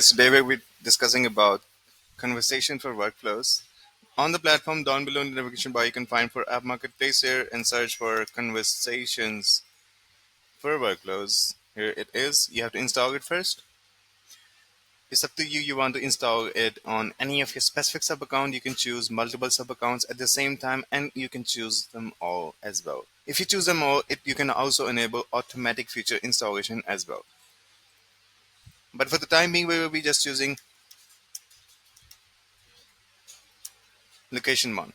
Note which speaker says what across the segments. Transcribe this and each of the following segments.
Speaker 1: Today we'll be discussing about conversation for workflows. On the platform down below in the navigation bar, you can find for App Marketplace here and search for conversations for workflows. Here it is. You have to install it first. It's up to you. You want to install it on any of your specific sub account. You can choose multiple sub accounts at the same time, and you can choose them all as well. If you choose them all, you can also enable automatic feature installation as well. But for the time being, we will be just using location one.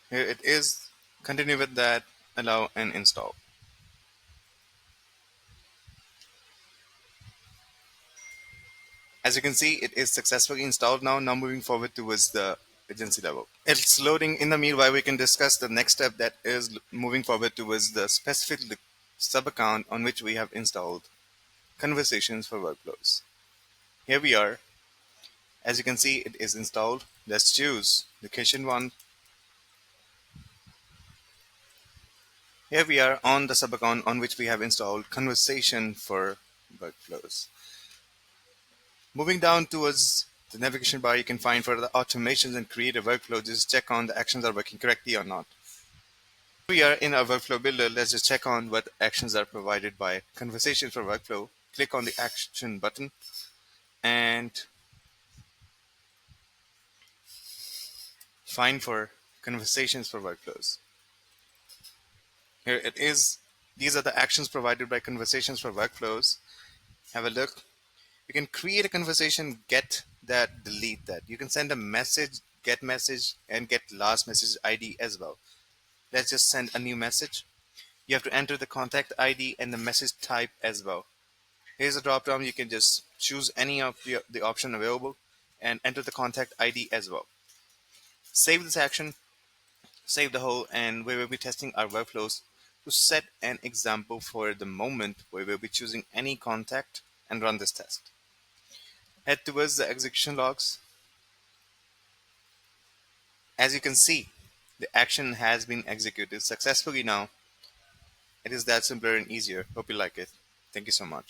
Speaker 1: Here it is. Continue with that, allow and install. As you can see, it is successfully installed now. Now moving forward towards the agency level. It's loading. In the meanwhile, we can discuss the next step, that is moving forward towards the specific sub account on which we have installed conversations for workflows. Here we are. As you can see, it is installed. Let's choose location one. Here we are on the sub account on which we have installed conversation for workflows. Moving down towards the navigation bar, you can find for the automations and create a workflow. Just check on the actions are working correctly or not. We are in our workflow builder. Let's just check on what actions are provided by conversation for workflow. Click on the action button and find for conversations for workflows. Here it is. These are the actions provided by conversations for workflows. Have a look. You can create a conversation, get that, delete that. You can send a message, get message, and get last message ID as well. Let's just send a new message. You have to enter the contact ID and the message type as well. Here's a drop down. You can just choose any of the option available and enter the contact ID as well. Save this action, save the whole, and we will be testing our workflows to set an example for the moment where we'll be choosing any contact and run this test. Head towards the execution logs. As you can see, the action has been executed successfully now. It is that simpler and easier. Hope you like it. Thank you so much.